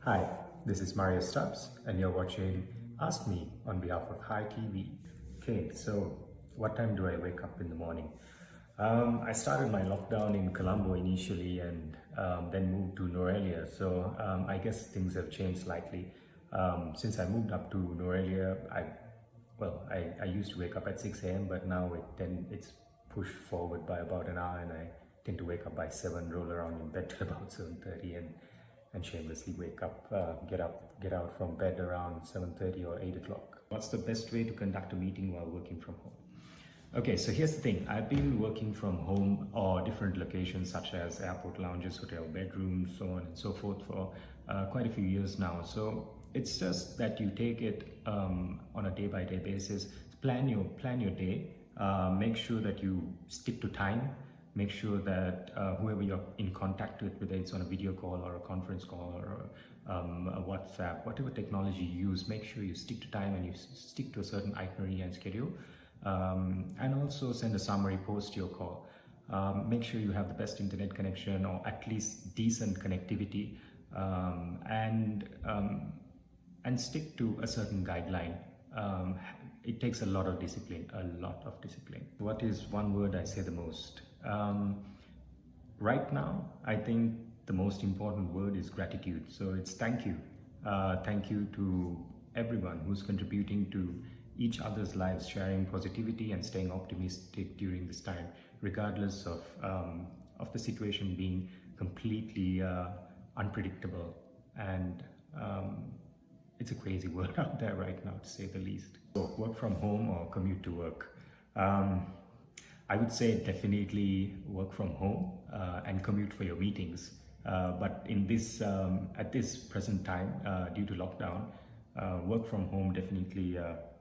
Hi, this is Mario Stubbs, and you're watching Ask Me on behalf of Hi TV. Okay, so what time do I wake up in the morning? I started my lockdown in Colombo initially and then moved to Norelia. So I guess things have changed slightly. Since I moved up to Norelia, I used to wake up at 6 a.m. but now it's pushed forward by about an hour, and I tend to wake up by 7, roll around in bed till about 7:30, and shamelessly wake up, get out from bed around 7:30 or 8 o'clock. What's the best way to conduct a meeting while working from home? Okay, so here's the thing. I've been working from home or different locations such as airport lounges, hotel bedrooms, so on and so forth for quite a few years now. So it's just that you take it on a day-by-day basis. Plan your day. Make sure that you stick to time. Make sure that whoever you're in contact with, whether it's on a video call or a conference call or a WhatsApp, whatever technology you use, make sure you stick to time and you stick to a certain itinerary and schedule. And also send a summary post your call. Make sure you have the best internet connection or at least decent connectivity, and stick to a certain guideline. It takes a lot of discipline, What is one word I say the most? Right now, I think the most important word is gratitude. So it's thank you. Thank you to everyone who's contributing to each other's lives, sharing positivity and staying optimistic during this time, regardless of the situation being completely unpredictable. And it's a crazy world out there right now, to say the least. So work from home or commute to work? I would say definitely work from home and commute for your meetings. But in this at this present time, due to lockdown, work from home definitely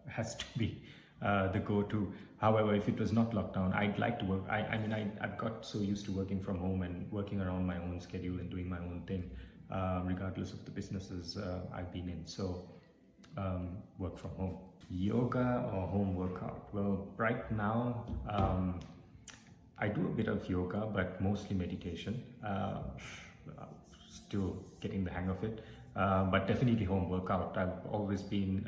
has to be the go-to. However, if it was not lockdown, I'd like to work. I've got so used to working from home and working around my own schedule and doing my own thing, regardless of the businesses I've been in. So work from home. Yoga or home workout? Well, right now I do a bit of yoga, but mostly meditation. Still getting the hang of it. But definitely home workout. I've always been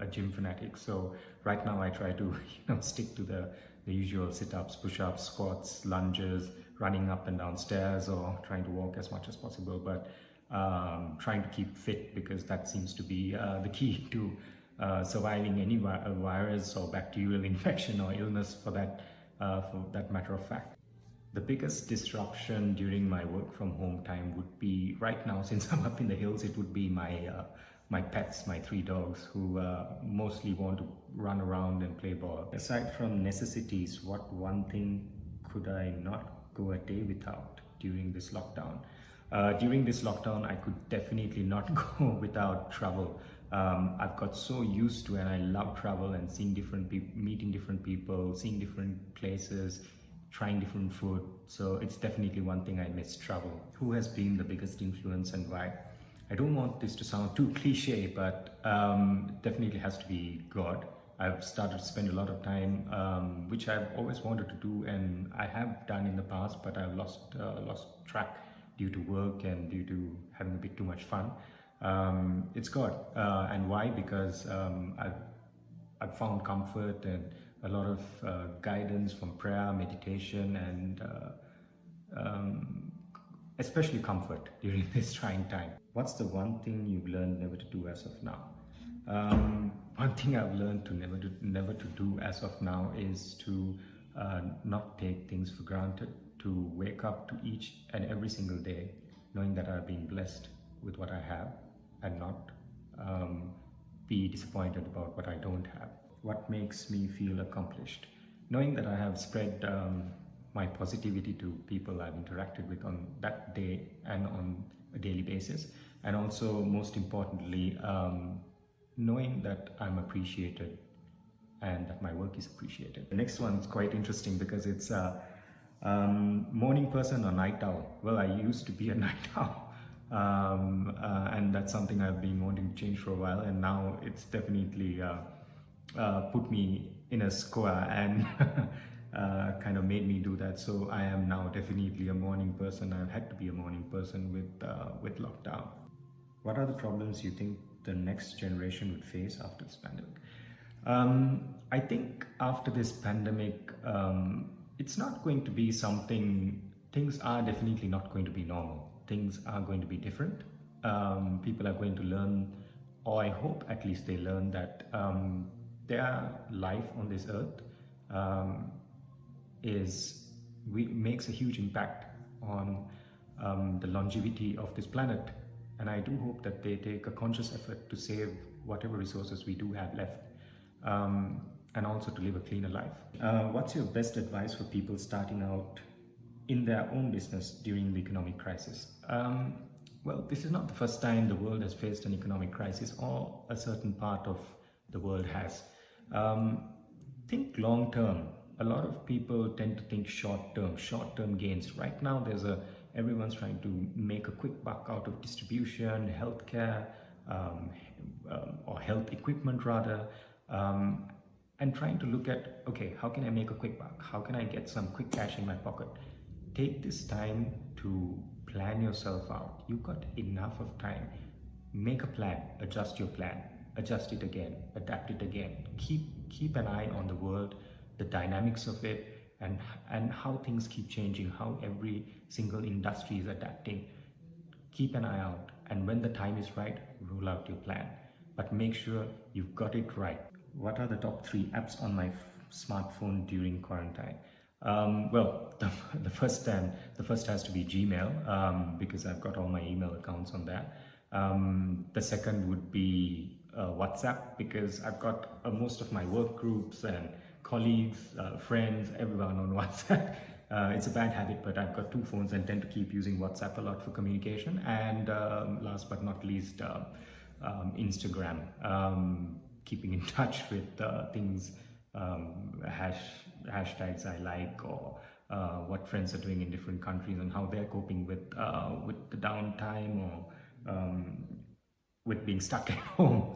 a gym fanatic, so right now I try to stick to the usual sit-ups, push-ups, squats, lunges, running up and down stairs, or trying to walk as much as possible, but trying to keep fit, because that seems to be the key to surviving any virus or bacterial infection or illness for that matter of fact. The biggest disruption during my work from home time would be, right now, since I'm up in the hills, it would be my pets, my 3 dogs, who mostly want to run around and play ball. Aside from necessities, what one thing could I not go a day without during this lockdown? During this lockdown, I could definitely not go without travel. I've got so used to, and I love travel and seeing different people, meeting different people, seeing different places, trying different food. So it's definitely one thing I miss, travel. Who has been the biggest influence and why? I don't want this to sound too cliche, but definitely has to be God. I've started to spend a lot of time, which I've always wanted to do, and I have done in the past, but I've lost track due to work and due to having a bit too much fun. It's God. And why? Because I've found comfort and a lot of guidance from prayer, meditation, and especially comfort during this trying time. What's the one thing you've learned never to do as of now? One thing I've learned to never to do as of now is to not take things for granted, to wake up to each and every single day knowing that I've been blessed with what I have, and not be disappointed about what I don't have. What makes me feel accomplished? Knowing that I have spread my positivity to people I've interacted with on that day and on a daily basis, and also, most importantly, knowing that I'm appreciated and that my work is appreciated. The next one is quite interesting because it's morning person or night owl. Well, I used to be a night owl, and that's something I've been wanting to change for a while, and now it's definitely put me in a square and kind of made me do that. So I am now definitely a morning person. I've had to be a morning person with lockdown. What are the problems you think the next generation would face after this pandemic? I think after this pandemic, it's not going to be something, things are definitely not going to be normal. Things are going to be different. People are going to learn, or I hope at least they learn that their life on this earth um, makes a huge impact on the longevity of this planet. And I do hope that they take a conscious effort to save whatever resources we do have left, and also to live a cleaner life. What's your best advice for people starting out in their own business during the economic crisis? Well, this is not the first time the world has faced an economic crisis, or a certain part of the world has. Think long term. A lot of people tend to think short term gains. Right now, everyone's trying to make a quick buck out of distribution, healthcare, or health equipment rather, and trying to look at, okay, how can I make a quick buck? How can I get some quick cash in my pocket? Take this time to plan yourself out. You've got enough of time. Make a plan, adjust your plan, adjust it again, adapt it again. Keep an eye on the world, the dynamics of it, and how things keep changing, how every single industry is adapting. Keep an eye out, and when the time is right, roll out your plan. But make sure you've got it right. What are the top 3 apps on my smartphone during quarantine? Well, the first has to be Gmail, because I've got all my email accounts on that. The second would be WhatsApp, because I've got most of my work groups and colleagues, friends, everyone on WhatsApp. It's a bad habit, but I've got 2 phones and tend to keep using WhatsApp a lot for communication. And last but not least, Instagram, keeping in touch with things, hashtags I like, or what friends are doing in different countries and how they're coping with the downtime, or with being stuck at home.